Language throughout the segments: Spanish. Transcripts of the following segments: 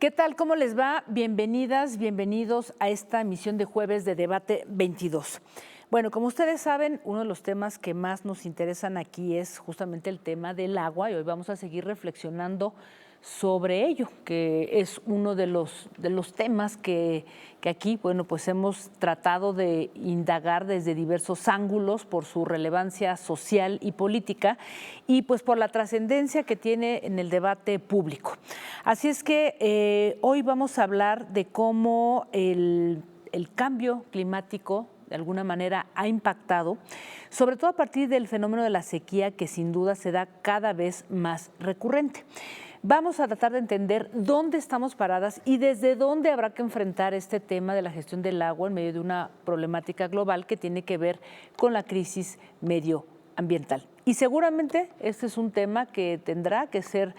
¿Qué tal? ¿Cómo les va? Bienvenidas, bienvenidos a esta emisión de jueves de Debate 22. Bueno, como ustedes saben, uno de los temas que más nos interesan aquí es justamente el tema del agua y hoy vamos a seguir reflexionando sobre ello, que es uno de los temas que aquí, bueno, pues hemos tratado de indagar desde diversos ángulos por su relevancia social y política y pues por la trascendencia que tiene en el debate público. Así es que hoy vamos a hablar de cómo el cambio climático de alguna manera ha impactado, sobre todo a partir del fenómeno de la sequía que sin duda se da cada vez más recurrente. Vamos a tratar de entender dónde estamos paradas y desde dónde habrá que enfrentar este tema de la gestión del agua en medio de una problemática global que tiene que ver con la crisis medioambiental. Y seguramente este es un tema que tendrá que ser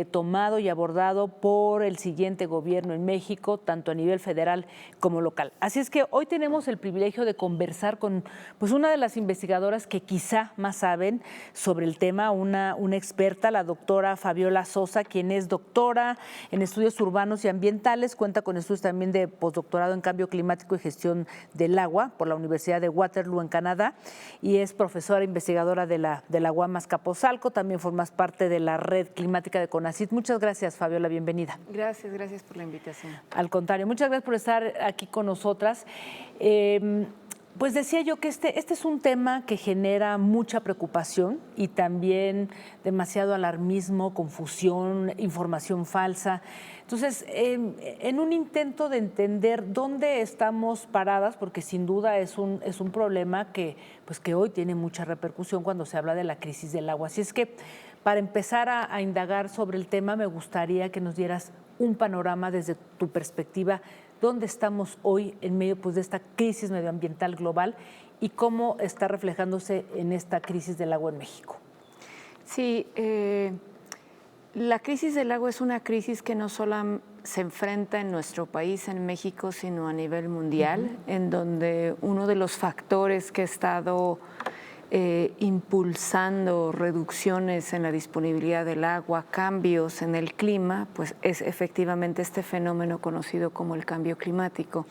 tomado y abordado por el siguiente gobierno en México, tanto a nivel federal como local. Así es que hoy tenemos el privilegio de conversar con pues, una de las investigadoras que quizá más saben sobre el tema, una experta, la doctora Fabiola Sosa, quien es doctora en estudios urbanos y ambientales, cuenta con estudios también de postdoctorado en cambio climático y gestión del agua por la Universidad de Waterloo en Canadá y es profesora investigadora de la UAM Azcapotzalco, también formas parte de la red climática de CONACYT. Muchas gracias, Fabiola, bienvenida. Gracias por la invitación. Al contrario, muchas gracias por estar aquí con nosotras. Pues decía yo que este es un tema que genera mucha preocupación y también demasiado alarmismo, confusión, información falsa. Entonces, en un intento de entender dónde estamos paradas, porque sin duda es un problema que hoy tiene mucha repercusión cuando se habla de la crisis del agua. Así es que para empezar a indagar sobre el tema, me gustaría que nos dieras un panorama desde tu perspectiva, dónde estamos hoy en medio de esta crisis medioambiental global y cómo está reflejándose en esta crisis del agua en México. Sí, la crisis del agua es una crisis que no solo se enfrenta en nuestro país, en México, sino a nivel mundial, en donde uno de los factores que ha estado impulsando reducciones en la disponibilidad del agua, cambios en el clima, pues es efectivamente este fenómeno conocido como el cambio climático.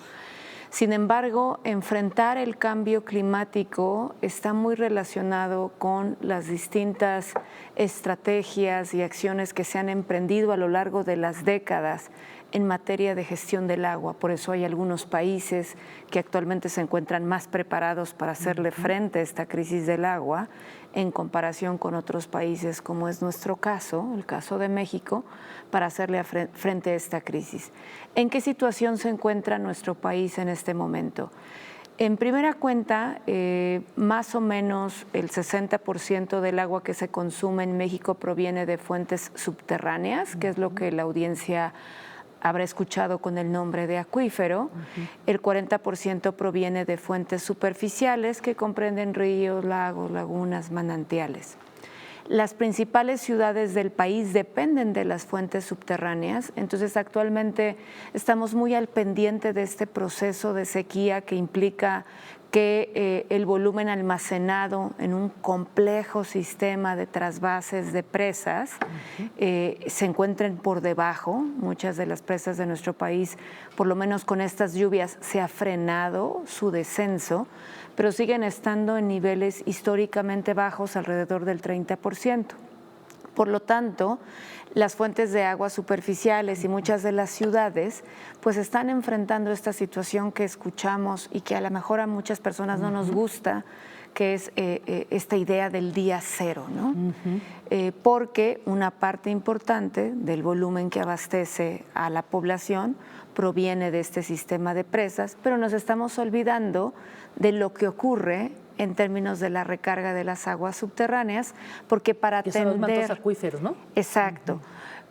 Sin embargo, enfrentar el cambio climático está muy relacionado con las distintas estrategias y acciones que se han emprendido a lo largo de las décadas en materia de gestión del agua. Por eso hay algunos países que actualmente se encuentran más preparados para hacerle frente a esta crisis del agua en comparación con otros países, como es nuestro caso, el caso de México, para hacerle frente a esta crisis. ¿En qué situación se encuentra nuestro país en este momento? En primera cuenta, más o menos el 60% del agua que se consume en México proviene de fuentes subterráneas, que es lo que la audiencia habrá escuchado con el nombre de acuífero. El 40% proviene de fuentes superficiales que comprenden ríos, lagos, lagunas, manantiales. Las principales ciudades del país dependen de las fuentes subterráneas, entonces actualmente estamos muy al pendiente de este proceso de sequía que implica que el volumen almacenado en un complejo sistema de trasvases de presas se encuentren por debajo. Muchas de las presas de nuestro país, por lo menos con estas lluvias, se ha frenado su descenso, pero siguen estando en niveles históricamente bajos, alrededor del 30%. Por lo tanto, las fuentes de agua superficiales y muchas de las ciudades pues están enfrentando esta situación que escuchamos y que a lo mejor a muchas personas no nos gusta, que es esta idea del día cero, ¿no? Porque una parte importante del volumen que abastece a la población proviene de este sistema de presas, pero nos estamos olvidando de lo que ocurre en términos de la recarga de las aguas subterráneas, porque para atender… Que son los mantos acuíferos, ¿no? Exacto.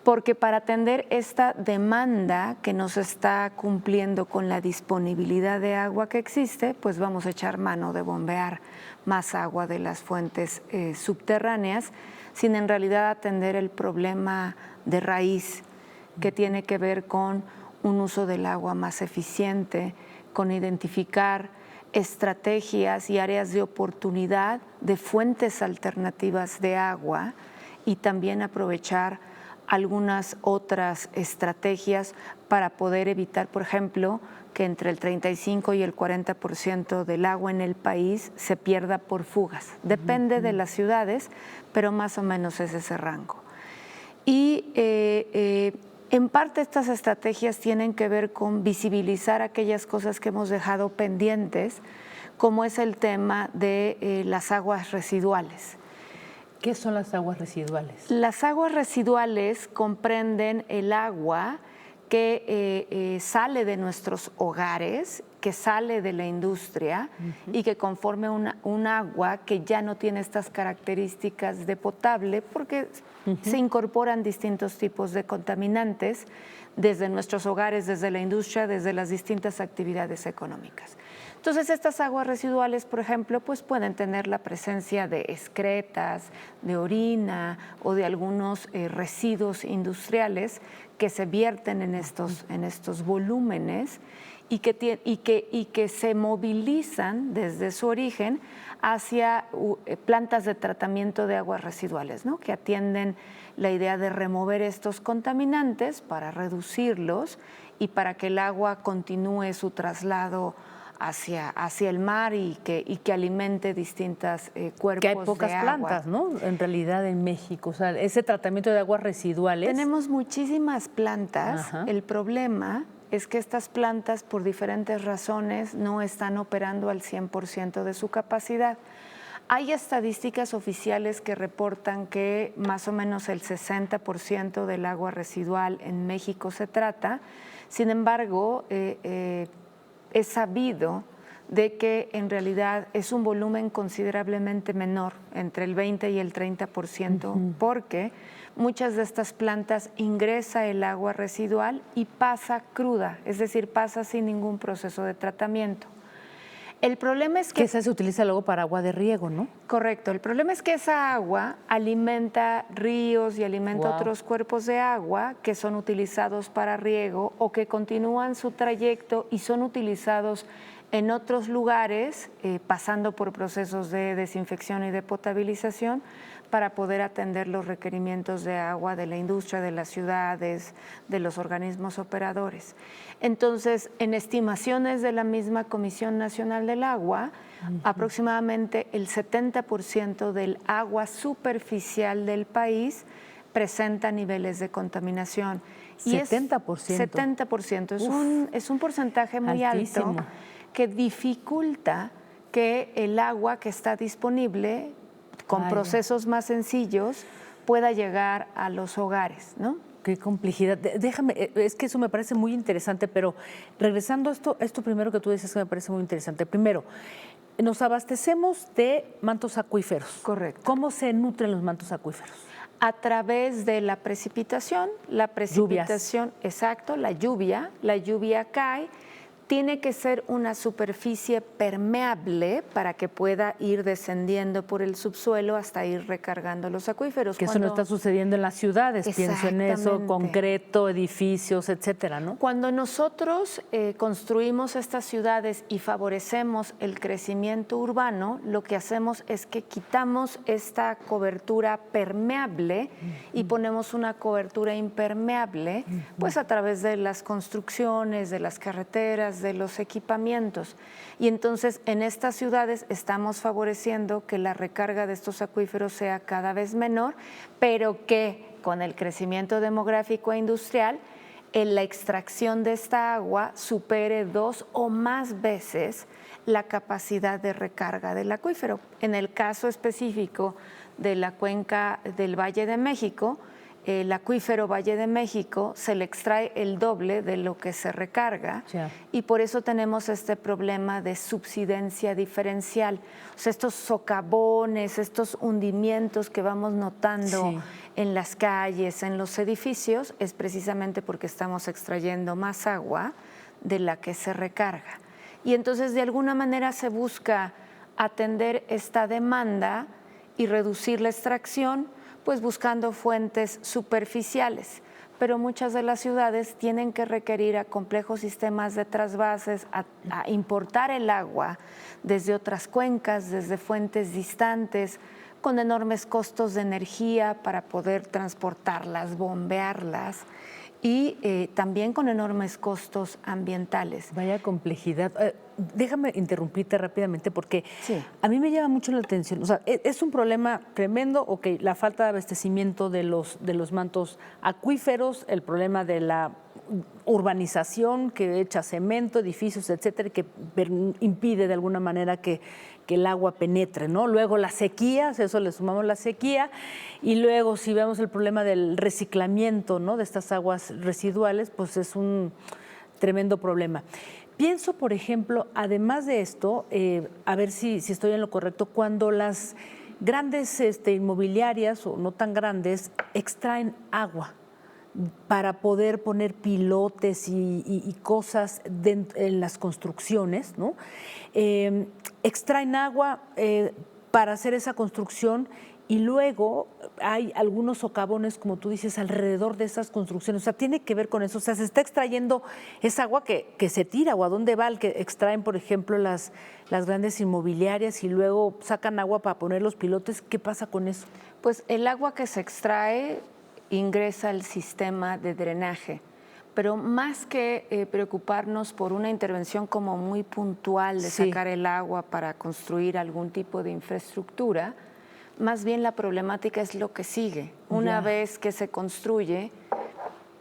Porque para atender esta demanda que no se está cumpliendo con la disponibilidad de agua que existe, pues vamos a echar mano de bombear más agua de las fuentes subterráneas, sin en realidad atender el problema de raíz que tiene que ver con un uso del agua más eficiente, con identificar estrategias y áreas de oportunidad de fuentes alternativas de agua y también aprovechar algunas otras estrategias para poder evitar, por ejemplo, que entre el 35 y el 40% del agua en el país se pierda por fugas. Depende de las ciudades, pero más o menos es ese rango. Y en parte estas estrategias tienen que ver con visibilizar aquellas cosas que hemos dejado pendientes, como es el tema de las aguas residuales. ¿Qué son las aguas residuales? Las aguas residuales comprenden el agua que sale de nuestros hogares, que sale de la industria y que conforme un agua que ya no tiene estas características de potable porque se incorporan distintos tipos de contaminantes desde nuestros hogares, desde la industria, desde las distintas actividades económicas. Entonces, estas aguas residuales, por ejemplo, pues pueden tener la presencia de excretas, de orina o de algunos residuos industriales que se vierten en estos volúmenes y que se movilizan desde su origen hacia plantas de tratamiento de aguas residuales, ¿no? Que atienden la idea de remover estos contaminantes para reducirlos y para que el agua continúe su traslado hacia el mar y que alimente distintas cuerpos que hay pocas de agua. plantas, ¿no? En realidad en México, o sea, ese tratamiento de aguas residuales. Tenemos muchísimas plantas. Ajá. El problema es que estas plantas, por diferentes razones, no están operando al 100% de su capacidad. Hay estadísticas oficiales que reportan que más o menos el 60% del agua residual en México se trata. Sin embargo, es sabido de que en realidad es un volumen considerablemente menor, entre el 20 y el 30%, porque muchas de estas plantas ingresa el agua residual y pasa cruda, es decir, pasa sin ningún proceso de tratamiento. El problema es que esa se utiliza luego para agua de riego, ¿no? Correcto. El problema es que esa agua alimenta ríos y alimenta otros cuerpos de agua que son utilizados para riego o que continúan su trayecto y son utilizados en otros lugares, pasando por procesos de desinfección y de potabilización para poder atender los requerimientos de agua de la industria, de las ciudades, de los organismos operadores. Entonces, en estimaciones de la misma Comisión Nacional del Agua, aproximadamente el 70% del agua superficial del país presenta niveles de contaminación. Y 70%. 70%. Es un porcentaje muy altísimo. alto que dificulta que el agua que está disponible con procesos más sencillos pueda llegar a los hogares, ¿no? Qué complejidad. Déjame, es que eso me parece muy interesante, pero regresando a esto primero que tú dices que me parece muy interesante. Primero, nos abastecemos de mantos acuíferos. Correcto. ¿Cómo se nutren los mantos acuíferos? A través de la precipitación. La precipitación, exacto, la lluvia cae. Tiene que ser una superficie permeable para que pueda ir descendiendo por el subsuelo hasta ir recargando los acuíferos. Que eso no está sucediendo en las ciudades, pienso en eso, concreto, edificios, etcétera, ¿no? Cuando nosotros construimos estas ciudades y favorecemos el crecimiento urbano, lo que hacemos es que quitamos esta cobertura permeable y ponemos una cobertura impermeable, pues a través de las construcciones, de las carreteras, de los equipamientos. Y entonces en estas ciudades estamos favoreciendo que la recarga de estos acuíferos sea cada vez menor, pero que con el crecimiento demográfico e industrial, la extracción de esta agua supere 2 o más veces la capacidad de recarga del acuífero. En el caso específico de la cuenca del Valle de México, el acuífero Valle de México se le extrae el doble de lo que se recarga y por eso tenemos este problema de subsidencia diferencial. O sea, estos socavones, estos hundimientos que vamos notando en las calles, en los edificios, es precisamente porque estamos extrayendo más agua de la que se recarga. Y entonces de alguna manera se busca atender esta demanda y reducir la extracción, pues buscando fuentes superficiales. Pero muchas de las ciudades tienen que requerir a complejos sistemas de trasvases, a importar el agua desde otras cuencas, desde fuentes distantes, con enormes costos de energía para poder transportarlas, bombearlas y también con enormes costos ambientales. Vaya complejidad. Déjame interrumpirte rápidamente porque Sí. a mí me llama mucho la atención. O sea, es un problema tremendo, ok, la falta de abastecimiento de los mantos acuíferos, el problema de la urbanización que echa cemento, edificios, etcétera, que impide de alguna manera que el agua penetre, ¿no? Luego las sequías, eso le sumamos la sequía, y luego si vemos el problema del reciclamiento, ¿no?, de estas aguas residuales, pues es un tremendo problema. Pienso, por ejemplo, además de esto, a ver si estoy en lo correcto, cuando las grandes inmobiliarias o no tan grandes extraen agua para poder poner pilotes y cosas en las construcciones, ¿no? Extraen agua para hacer esa construcción y luego hay algunos socavones, como tú dices, alrededor de esas construcciones. O sea, tiene que ver con eso. O sea, se está extrayendo esa agua que se tira, o a dónde va el que extraen, por ejemplo, las grandes inmobiliarias y luego sacan agua para poner los pilotes. ¿Qué pasa con eso? Pues el agua que se extrae ingresa al sistema de drenaje, pero más que preocuparnos por una intervención como muy puntual de sacar el agua para construir algún tipo de infraestructura, más bien la problemática es lo que sigue. Una vez que se construye,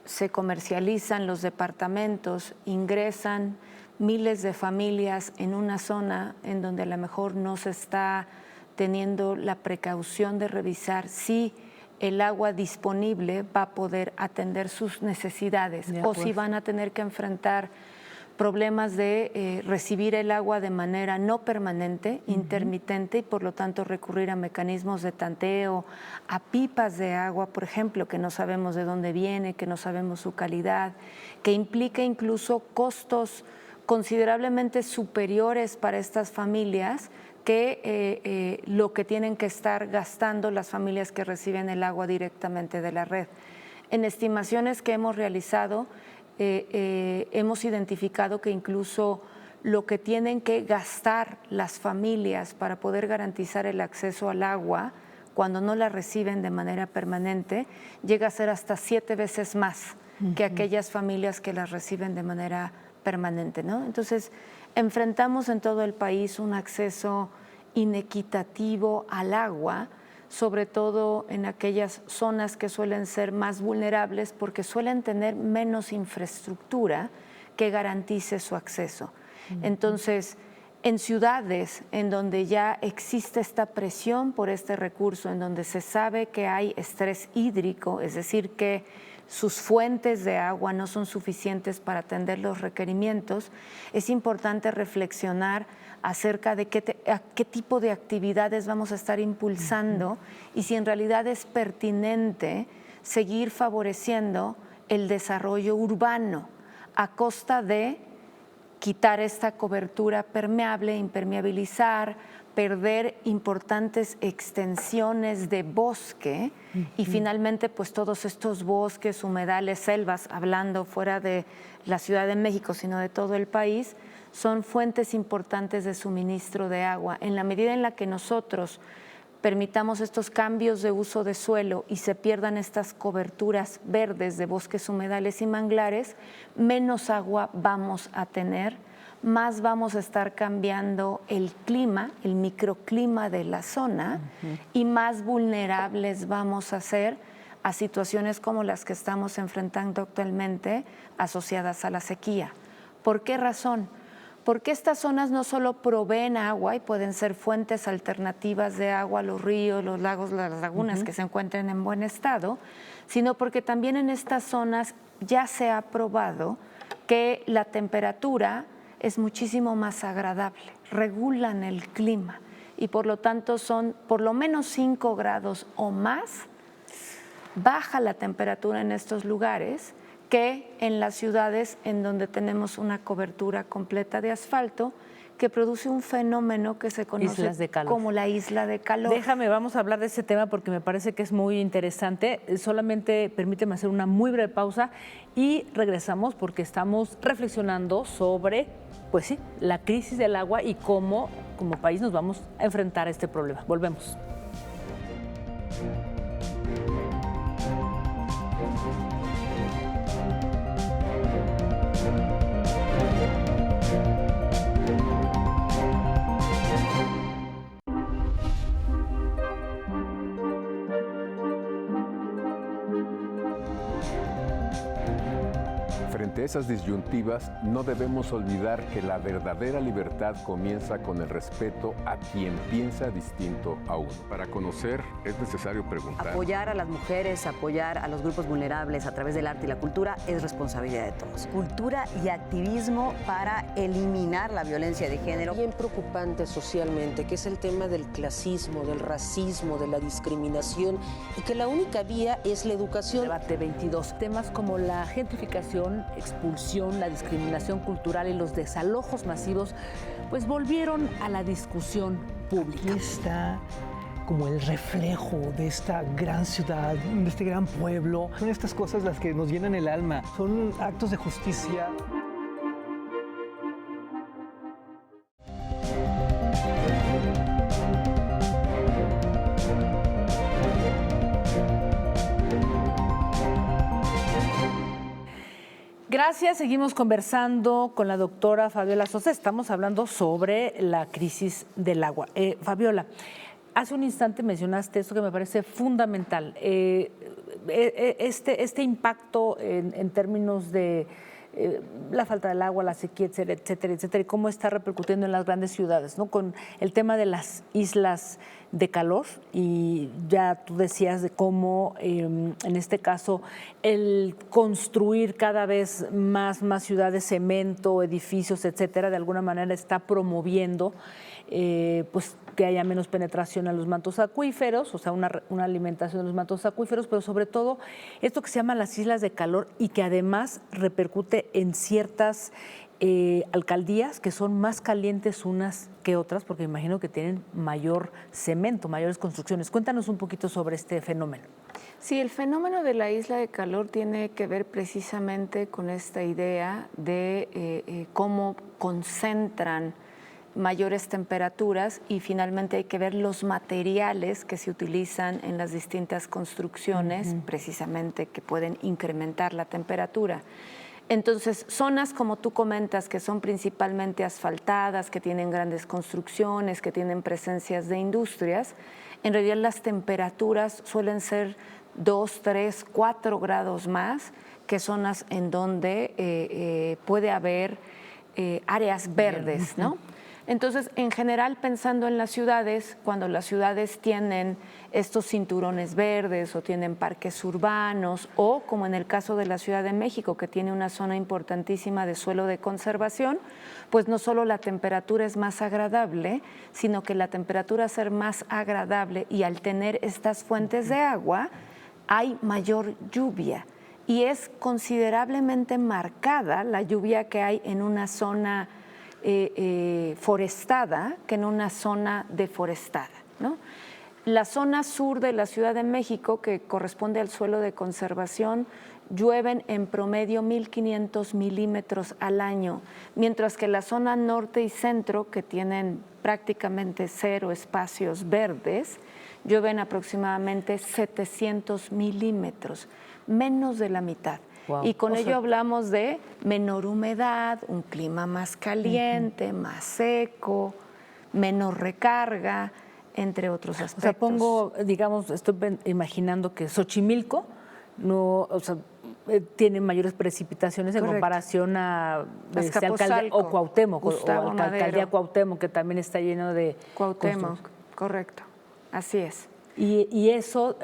se comercializan los departamentos, ingresan miles de familias en una zona en donde a lo mejor no se está teniendo la precaución de revisar si el agua disponible va a poder atender sus necesidades o si van a tener que enfrentar problemas de recibir el agua de manera no permanente, intermitente, y por lo tanto recurrir a mecanismos de tanteo, a pipas de agua, por ejemplo, que no sabemos de dónde viene, que no sabemos su calidad, que implica incluso costos considerablemente superiores para estas familias que lo que tienen que estar gastando las familias que reciben el agua directamente de la red. En estimaciones que hemos realizado, hemos identificado que incluso lo que tienen que gastar las familias para poder garantizar el acceso al agua cuando no la reciben de manera permanente llega a ser hasta 7 veces más que aquellas familias que las reciben de manera permanente, ¿no? Entonces, enfrentamos en todo el país un acceso inequitativo al agua, sobre todo en aquellas zonas que suelen ser más vulnerables porque suelen tener menos infraestructura que garantice su acceso. Entonces, en ciudades en donde ya existe esta presión por este recurso, en donde se sabe que hay estrés hídrico, es decir, que sus fuentes de agua no son suficientes para atender los requerimientos, es importante reflexionar acerca de qué tipo de actividades vamos a estar impulsando y si en realidad es pertinente seguir favoreciendo el desarrollo urbano a costa de quitar esta cobertura permeable, impermeabilizar, perder importantes extensiones de bosque y finalmente pues todos estos bosques, humedales, selvas, hablando fuera de la Ciudad de México, sino de todo el país, son fuentes importantes de suministro de agua. En la medida en la que nosotros permitamos estos cambios de uso de suelo y se pierdan estas coberturas verdes de bosques humedales y manglares, menos agua vamos a tener, más vamos a estar cambiando el clima, el microclima de la zona y más vulnerables vamos a ser a situaciones como las que estamos enfrentando actualmente asociadas a la sequía. ¿Por qué razón? Porque estas zonas no solo proveen agua y pueden ser fuentes alternativas de agua, los ríos, los lagos, las lagunas que se encuentren en buen estado, sino porque también en estas zonas ya se ha probado que la temperatura es muchísimo más agradable, regulan el clima y por lo tanto son por lo menos 5 grados o más, baja la temperatura en estos lugares que en las ciudades en donde tenemos una cobertura completa de asfalto que produce un fenómeno que se conoce como la isla de calor. Déjame, vamos a hablar de ese tema porque me parece que es muy interesante. Solamente permíteme hacer una muy breve pausa y regresamos porque estamos reflexionando sobre, pues sí, la crisis del agua y cómo como país nos vamos a enfrentar a este problema. Volvemos. Ante esas disyuntivas, no debemos olvidar que la verdadera libertad comienza con el respeto a quien piensa distinto a uno. Para conocer es necesario preguntar. Apoyar a las mujeres, apoyar a los grupos vulnerables a través del arte y la cultura es responsabilidad de todos. Cultura y activismo para eliminar la violencia de género. Bien preocupante socialmente, que es el tema del clasismo, del racismo, de la discriminación, y que la única vía es la educación. Debate 22. Temas como la gentrificación, expulsión, la discriminación cultural y los desalojos masivos, pues volvieron a la discusión pública. Aquí está como el reflejo de esta gran ciudad, de este gran pueblo. Son estas cosas las que nos llenan el alma, son actos de justicia. Gracias, seguimos conversando con la doctora Fabiola Sosa. Estamos hablando sobre la crisis del agua. Fabiola, hace un instante mencionaste esto que me parece fundamental, este impacto en términos de la falta del agua, la sequía, etcétera, etcétera, y cómo está repercutiendo en las grandes ciudades, ¿no? Con el tema de las islas de calor, y ya tú decías de cómo en este caso el construir cada vez más ciudades, cemento, edificios, etcétera, de alguna manera está promoviendo pues que haya menos penetración a los mantos acuíferos, o sea, una alimentación de los mantos acuíferos, pero sobre todo esto que se llama las islas de calor y que además repercute en ciertas alcaldías que son más calientes unas que otras, porque imagino que tienen mayor cemento, mayores construcciones. Cuéntanos un poquito sobre este fenómeno. Sí, el fenómeno de la isla de calor tiene que ver precisamente con esta idea de cómo concentran mayores temperaturas, y finalmente hay que ver los materiales que se utilizan en las distintas construcciones, precisamente que pueden incrementar la temperatura. Entonces, zonas como tú comentas, que son principalmente asfaltadas, que tienen grandes construcciones, que tienen presencias de industrias, en realidad las temperaturas suelen ser 2, 3, 4 grados más que zonas en donde puede haber áreas verdes, ¿no? Entonces, en general, pensando en las ciudades, cuando las ciudades tienen estos cinturones verdes o tienen parques urbanos, o como en el caso de la Ciudad de México, que tiene una zona importantísima de suelo de conservación, pues no solo la temperatura es más agradable, sino que la temperatura, al ser más agradable y al tener estas fuentes de agua, hay mayor lluvia. Y es considerablemente marcada la lluvia que hay en una zona forestada que en una zona deforestada, ¿no? La zona sur de la Ciudad de México, que corresponde al suelo de conservación, llueven en promedio 1.500 milímetros al año, mientras que la zona norte y centro, que tienen prácticamente 0 espacios verdes, llueven aproximadamente 700 milímetros, menos de la mitad. Wow. Y con ello hablamos de menor humedad, un clima más caliente, más seco, menor recarga, entre otros aspectos. O sea, digamos, estoy imaginando que Xochimilco no, o sea, tiene mayores precipitaciones. Correcto. En comparación a alcalde, o Cuauhtémoc, Gustavo o la alcaldía Cuauhtémoc, que también está lleno de Cuauhtémoc, correcto, así es. Y eso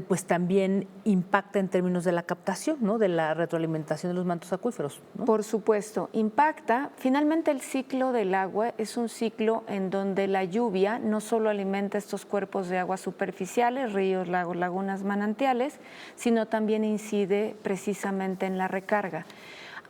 pues también impacta en términos de la captación, ¿no? De la retroalimentación de los mantos acuíferos, ¿no? Por supuesto, impacta. Finalmente, el ciclo del agua es un ciclo en donde la lluvia no solo alimenta estos cuerpos de agua superficiales, ríos, lagos, lagunas, manantiales, sino también incide precisamente en la recarga.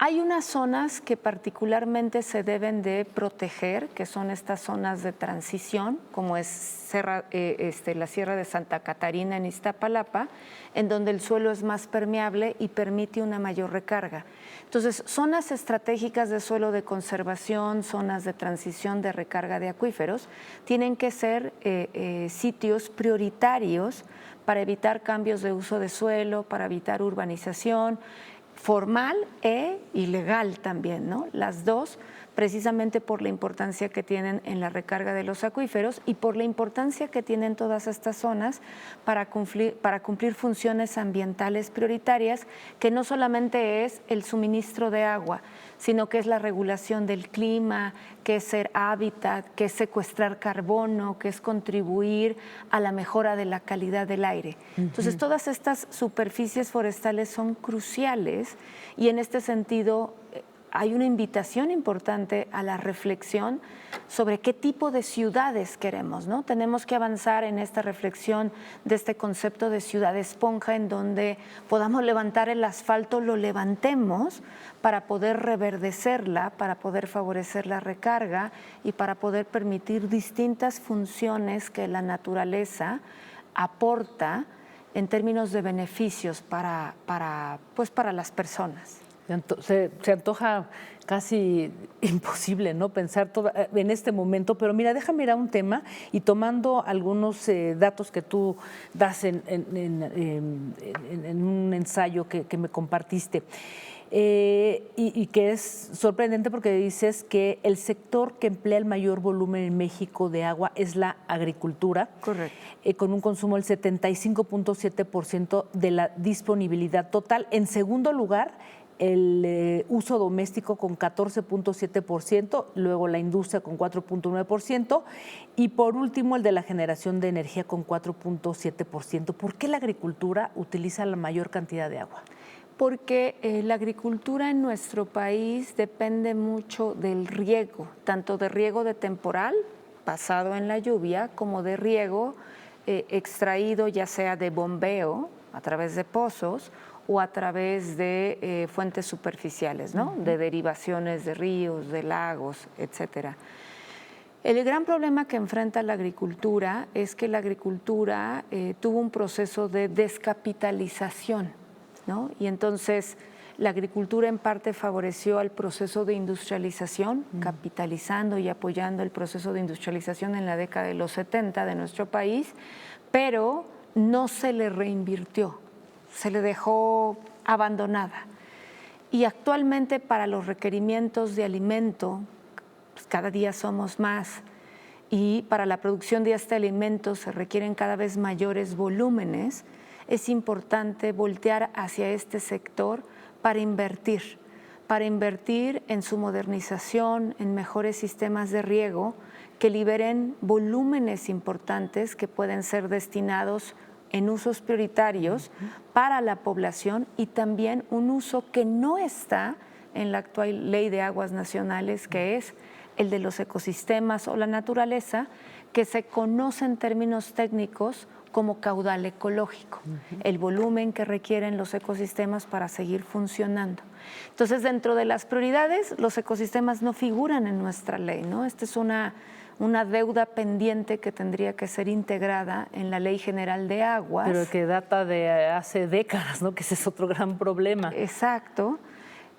Hay unas zonas que particularmente se deben de proteger, que son estas zonas de transición, como es la Sierra de Santa Catarina en Iztapalapa, en donde el suelo es más permeable y permite una mayor recarga. Entonces, zonas estratégicas de suelo de conservación, zonas de transición de recarga de acuíferos, tienen que ser sitios prioritarios para evitar cambios de uso de suelo, para evitar urbanización. formal e ilegal también, ¿no? Las dos, precisamente por la importancia que tienen en la recarga de los acuíferos y por la importancia que tienen todas estas zonas para cumplir funciones ambientales prioritarias, que no solamente es el suministro de agua, sino que es la regulación del clima, que es ser hábitat, que es secuestrar carbono, que es contribuir a la mejora de la calidad del aire. Entonces, todas estas superficies forestales son cruciales y en este sentido hay una invitación importante a la reflexión sobre qué tipo de ciudades queremos, ¿no? Tenemos que avanzar en esta reflexión de este concepto de ciudad esponja, en donde podamos levantar el asfalto, lo levantemos para poder reverdecerla, para poder favorecer la recarga y para poder permitir distintas funciones que la naturaleza aporta en términos de beneficios para las personas. Se antoja casi imposible, ¿no?, pensar en este momento, pero mira, déjame ir a un tema y tomando algunos datos que tú das en un ensayo que me compartiste. Y que es sorprendente porque dices que el sector que emplea el mayor volumen en México de agua es la agricultura. Correcto. Con un consumo del 75.7% de la disponibilidad total. En segundo lugar, el uso doméstico con 14.7%, luego la industria con 4.9% y por último el de la generación de energía con 4.7%. ¿Por qué la agricultura utiliza la mayor cantidad de agua? Porque la agricultura en nuestro país depende mucho del riego, tanto de riego de temporal, basado en la lluvia, como de riego extraído ya sea de bombeo a través de pozos o a través de fuentes superficiales, ¿no? De derivaciones de ríos, de lagos, etcétera. El gran problema que enfrenta la agricultura es que la agricultura tuvo un proceso de descapitalización, ¿no? Y entonces la agricultura en parte favoreció al proceso de industrialización, capitalizando y apoyando el proceso de industrialización en la década de los 70 de nuestro país, pero no se le reinvirtió, se le dejó abandonada. Y actualmente para los requerimientos de alimento, pues cada día somos más, y para la producción de este alimento se requieren cada vez mayores volúmenes, es importante voltear hacia este sector para invertir en su modernización, en mejores sistemas de riego que liberen volúmenes importantes que pueden ser destinados en usos prioritarios para la población y también un uso que no está en la actual Ley de Aguas Nacionales, que es el de los ecosistemas o la naturaleza, que se conoce en términos técnicos como caudal ecológico, el volumen que requieren los ecosistemas para seguir funcionando. Entonces, dentro de las prioridades, los ecosistemas no figuran en nuestra ley, ¿no? Esta es una deuda pendiente que tendría que ser integrada en la Ley General de Aguas. Pero que data de hace décadas, ¿no? Que ese es otro gran problema. Exacto,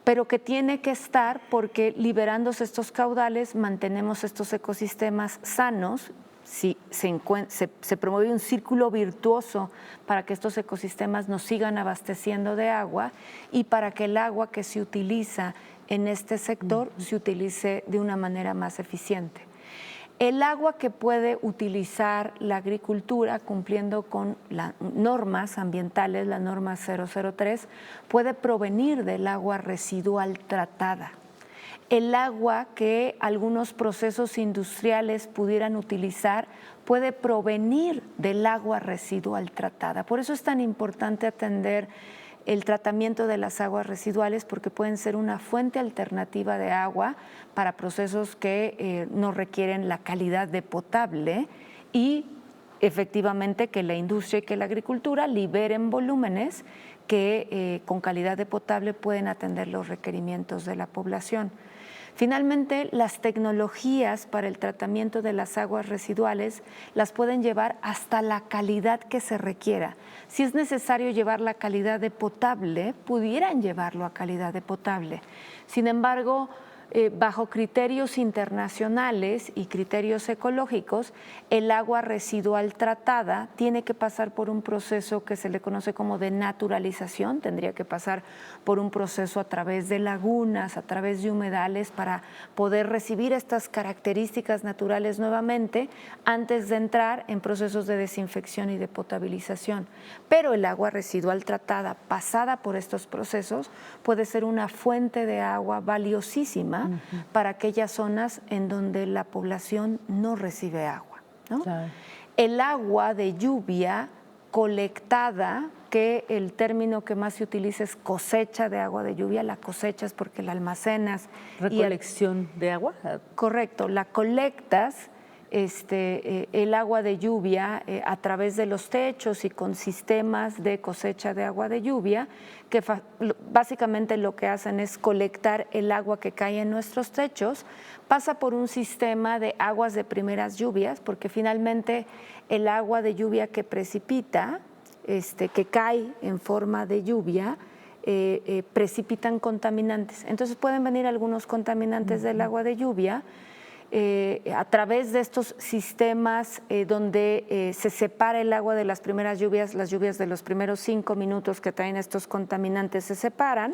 pero que tiene que estar porque liberándose estos caudales mantenemos estos ecosistemas sanos. Si se promueve un círculo virtuoso para que estos ecosistemas nos sigan abasteciendo de agua y para que el agua que se utiliza en este sector se utilice de una manera más eficiente. El agua que puede utilizar la agricultura cumpliendo con las normas ambientales, la norma 003, puede provenir del agua residual tratada. El agua que algunos procesos industriales pudieran utilizar puede provenir del agua residual tratada. Por eso es tan importante atender el tratamiento de las aguas residuales, porque pueden ser una fuente alternativa de agua para procesos que no requieren la calidad de potable y efectivamente que la industria y que la agricultura liberen volúmenes que con calidad de potable pueden atender los requerimientos de la población. Finalmente, las tecnologías para el tratamiento de las aguas residuales las pueden llevar hasta la calidad que se requiera. Si es necesario llevar la calidad de potable, pudieran llevarlo a calidad de potable. Sin embargo, bajo criterios internacionales y criterios ecológicos, el agua residual tratada tiene que pasar por un proceso que se le conoce como de naturalización, tendría que pasar por un proceso a través de lagunas, a través de humedales, para poder recibir estas características naturales nuevamente antes de entrar en procesos de desinfección y de potabilización. Pero el agua residual tratada, pasada por estos procesos, puede ser una fuente de agua valiosísima para aquellas zonas en donde la población no recibe agua, ¿no? Claro. El agua de lluvia colectada, que el término que más se utiliza es cosecha de agua de lluvia, la cosechas porque la almacenas. ¿Recolección de agua? Correcto, la colectas. El agua de lluvia a través de los techos y con sistemas de cosecha de agua de lluvia, que básicamente lo que hacen es colectar el agua que cae en nuestros techos, pasa por un sistema de aguas de primeras lluvias, porque finalmente el agua de lluvia que precipita, que cae en forma de lluvia, precipitan contaminantes. Entonces pueden venir algunos contaminantes del agua de lluvia, a través de estos sistemas donde se separa el agua de las primeras lluvias, las lluvias de los primeros 5 minutos que traen estos contaminantes se separan,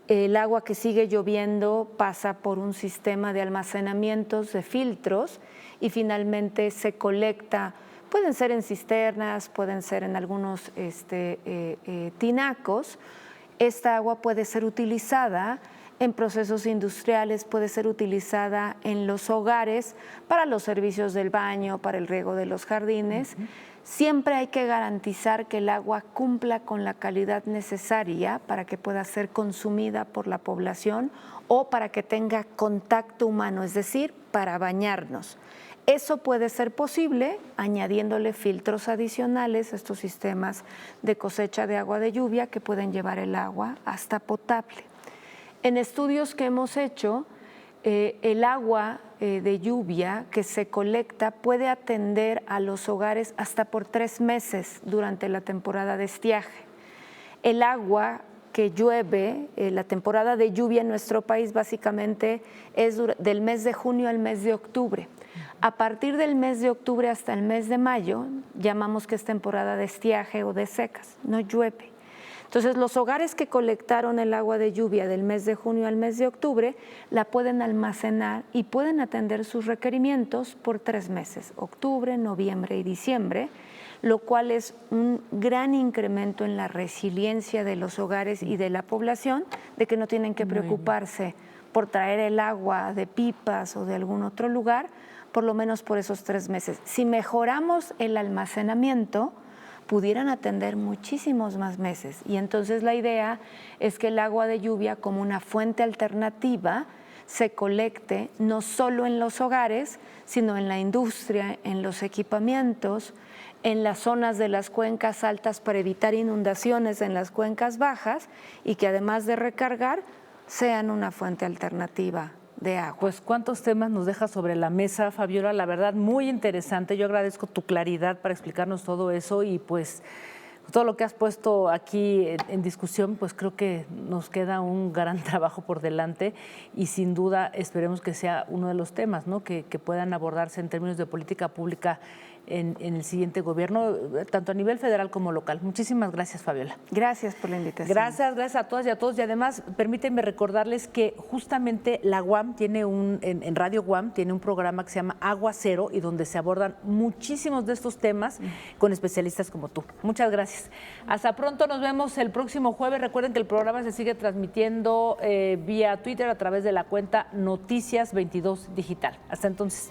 el agua que sigue lloviendo pasa por un sistema de almacenamientos, de filtros, y finalmente se colecta, pueden ser en cisternas, pueden ser en algunos tinacos. Esta agua puede ser utilizada en procesos industriales, puede ser utilizada en los hogares para los servicios del baño, para el riego de los jardines. Siempre hay que garantizar que el agua cumpla con la calidad necesaria para que pueda ser consumida por la población o para que tenga contacto humano, es decir, para bañarnos. Eso puede ser posible añadiéndole filtros adicionales a estos sistemas de cosecha de agua de lluvia que pueden llevar el agua hasta potable. En estudios que hemos hecho, el agua de lluvia que se colecta puede atender a los hogares hasta por 3 meses durante la temporada de estiaje. El agua que llueve, la temporada de lluvia en nuestro país básicamente es del mes de junio al mes de octubre. A partir del mes de octubre hasta el mes de mayo, llamamos que es temporada de estiaje o de secas, no llueve. Entonces, los hogares que colectaron el agua de lluvia del mes de junio al mes de octubre la pueden almacenar y pueden atender sus requerimientos por 3 meses, octubre, noviembre y diciembre, lo cual es un gran incremento en la resiliencia de los hogares y de la población, de que no tienen que preocuparse por traer el agua de pipas o de algún otro lugar, por lo menos por esos 3 meses. Si mejoramos el almacenamiento, pudieran atender muchísimos más meses. Y entonces la idea es que el agua de lluvia, como una fuente alternativa, se colecte no solo en los hogares, sino en la industria, en los equipamientos, en las zonas de las cuencas altas para evitar inundaciones en las cuencas bajas, y que además de recargar, sean una fuente alternativa de agua. Pues cuántos temas nos deja sobre la mesa, Fabiola, la verdad muy interesante. Yo agradezco tu claridad para explicarnos todo eso, y pues todo lo que has puesto aquí en discusión, pues creo que nos queda un gran trabajo por delante, y sin duda esperemos que sea uno de los temas, ¿no?, que puedan abordarse en términos de política pública en el siguiente gobierno, tanto a nivel federal como local. Muchísimas gracias, Fabiola. Gracias por la invitación. Gracias a todas y a todos. Y además, permítanme recordarles que justamente la UAM tiene en Radio UAM tiene un programa que se llama Agua Cero, y donde se abordan muchísimos de estos temas con especialistas como tú. Muchas gracias. Hasta pronto, nos vemos el próximo jueves. Recuerden que el programa se sigue transmitiendo vía Twitter a través de la cuenta Noticias 22 Digital. Hasta entonces.